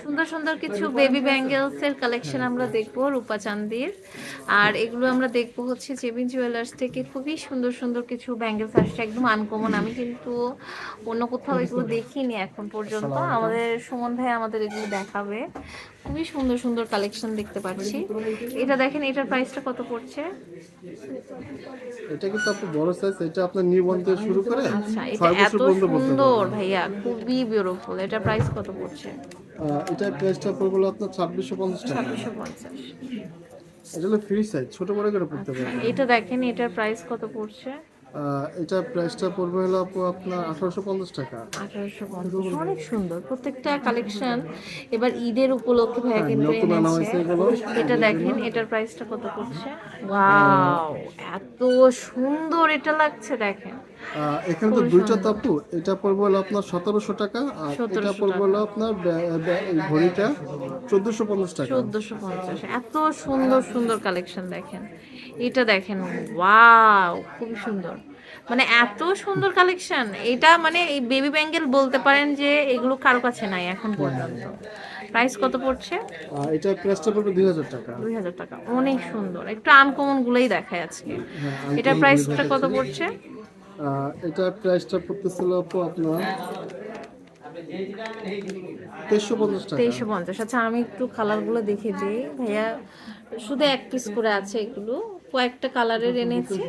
সুন্দর সুন্দর কিছু বেবি ব্যাঙ্গেলস এর কালেকশন আমরা দেখবো রূপা চাঁদির। আর এগুলো আমরা দেখবো হচ্ছে জেবিন জুয়েলার্স থেকে। খুবই সুন্দর সুন্দর কিছু ব্যাঙ্গেলস আসছে, একদম আনকমন। আমি কিন্তু অন্য কোথাও এগুলো দেখিনি এখন পর্যন্ত। আমাদের সুমন ভাই আমাদের এগুলো দেখাবে। খুবই সুন্দর সুন্দর কালেকশন দেখতে পাচ্ছি। এটা দেখেন, এটার প্রাইসটা কত পড়ছে? এটা কিন্তু আপনি বড় সাইজ, এটা আপনার নিবন্ধ থেকে শুরু করে আচ্ছা, এটা 6 বছর এত পর্যন্ত পড়তে সুন্দর পারবেন। ভাইয়া, খুবই বিউটিফুল। এটা প্রাইস কত পড়ছে? এটা প্রাইসটা পড়বে হলো আপনার 2650 টাকা। 2650। এটা হলো ফ্রি সাইজ, ছোট বড় করে পড়তে আচ্ছা, পারবেন। এটা দেখেন, এটার প্রাইস কত পড়ছে? এটা প্রাইসটা পড়বে হলো আপু আপনার 1850 টাকা। 1850। অনেক সুন্দর প্রত্যেকটা কালেকশন। এবার ঈদের উপলক্ষে ভাইয়া হ্যাঁ, কিন্তু নতুন আনা এনেছে। হয়েছে এগুলো। এটা দেখেন, এটার প্রাইসটা কত পড়ছে? ওয়াও, এত সুন্দর এটা লাগছে দেখেন। এখানে তো দুইটা তাপু, এটা পড়বে হলো আপনার 1700 টাকা, আর এটা 1700 পড়বে টাকা। হলো আপনার এই ঘড়িটা 1450 টাকা। 1450। এত সুন্দর সুন্দর কালেকশন দেখেন। এটা দেখেন, ওয়াও, খুবই সুন্দর। মানে এত সুন্দর কালেকশন। এটা মানে এই বেবি ব্যাঙ্গেল বলতে পারেন যে এগুলো কারো কাছে নাই এখন পর্যন্ত। প্রাইস কত পড়ছে? এটা প্রাইসটা পড়বে 2000 টাকা। 2000 টাকা। অনেক সুন্দর, একটু আনকমন গুলোই দেখায় আজকে। হ্যাঁ, এটার আনকমন ঘড়ি প্রাইসটা কত দেখাচ্ছি। পড়ছে? এটা প্রাইসটা পড়তেছিল আপু আপনার 2350 টাকা। 2350। আচ্ছা, আমি একটু কালারগুলো দেখে দিই ভাইয়া। শুধু এক পিস করে আছে এগুলো, কয়েকটা কালারের এনেছে।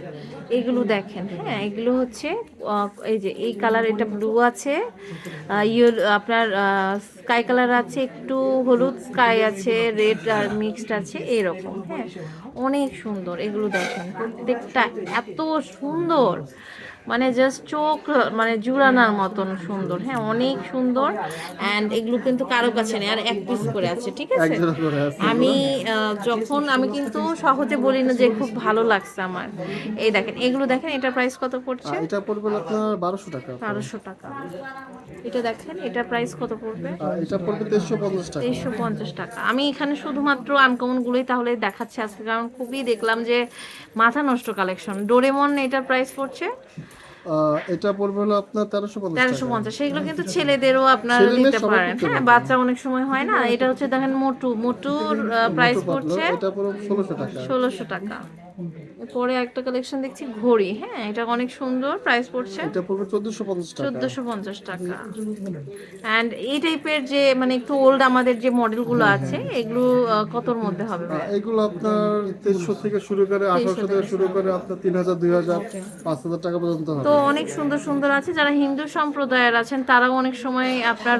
এগুলো দেখেন, হ্যাঁ, এগুলো হচ্ছে এই যে এই কালার, এটা ব্লু আছে, আপনার স্কাই কালার আছে, একটু হলুদ স্কাই আছে, রেড আর মিক্সড আছে এরকম। হ্যাঁ, অনেক সুন্দর এগুলো দেখেন, প্রত্যেকটা এত সুন্দর, মানে জাস্ট চোখ মানে জুড়ানোর মতন সুন্দর। হ্যাঁ, অনেক সুন্দর। অ্যান্ড এগুলো কিন্তু কারো কাছে নেই, আর এক পিস করে আছে, ঠিক এক আছে। জোড়া করে আছে আমি এগুলো। যখন আমি কিন্তু সহজে বলি না যে খুব ভালো লাগছে আমার। এই দেখেন, এগুলো দেখেন, এটার প্রাইস কত পড়ছে? এটা পড়বে হলো আপনার 1200 টাকা আপু। 1200 টাকা। এটা দেখেন, এটার প্রাইস কত পড়বে? এটা পড়বে 2350 টাকা। 2350 টাকা। আমি এখানে শুধুমাত্র আনকমন গুলোই তাহলে দেখাচ্ছি আজকে, কারণ খুবই দেখলাম যে মাথা নষ্ট কালেকশন। ডোরেমন, এটার প্রাইস পড়ছে এটা পড়বে হলো আপনার 1350 টাকা। 1350। সেগুলো কিন্তু ছেলেদেরও আপনারা ছেলে মেয়ে নিতে সবাই পারেন। পড়তে হ্যাঁ, পারবে। বাচ্চা অনেক সময় হয় না। এটা হচ্ছে দেখেন মোটু, মোটুর প্রাইস মোটু পাতলু, পড়ছে এটা পড়বে 1600 টাকা। 1600 টাকা। পরে একটা কালেকশন দেখছি ঘড়ি, হ্যাঁ, এটা অনেক সুন্দর, প্রাইস পড়ছে এটা পড়বে 1450 টাকা। 1450 টাকা। অ্যান্ড এই টাইপের যে মানে একটু ওল্ড আমাদের যে মডেলগুলো আছে, এগুলো কতর মধ্যে হবে ভাইয়া? এগুলো আপনার 2300 থেকে শুরু করে 1800 থেকে শুরু করে আপনার 3000, 2000, 5000 টাকা পর্যন্ত তো হবে। অনেক সুন্দর সুন্দর আছে। যারা হিন্দু সম্প্রদায়ের আছেন তারাও অনেক সময় আপনার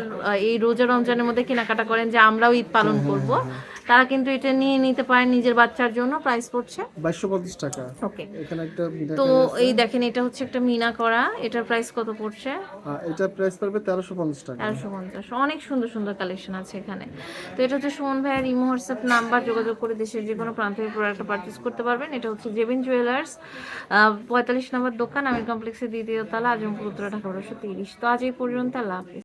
এই রোজা রমজানের মধ্যে কেনাকাটা করেন যে আমরাও ঈদ পালন করব, তারা কিন্তু এটা নিয়ে নিতে পারেন নিজের বাচ্চার জন্য। প্রাইস পড়ছে 2250 টাকা। ওকে। এখানে একটা মিনা তো কাজ আছে। এই দেখেন, এটা হচ্ছে একটা মিনা করা। এটার প্রাইস কত পড়ছে? এটা প্রাইস পড়বে 1350 টাকা। 1350। অনেক সুন্দর সুন্দর কালেকশন আছে এখানে। তো এটা হচ্ছে সুমন ভাইয়ের ইমো হোয়াটসঅ্যাপ নাম্বার, যোগাযোগ করে দেশের যে কোনো প্রান্ত থেকে প্রোডাক্টটা পারচেস করতে পারবেন। এটা হচ্ছে জেবিন জুয়েলার্স, 45 নম্বর দোকান, আমির কমপ্লেক্সের দ্বিতীয় তলা, আজমপুর, উত্তরা, ঢাকা 1230। তো আজ এই পর্যন্ত, আল্লাহ হাফেজ।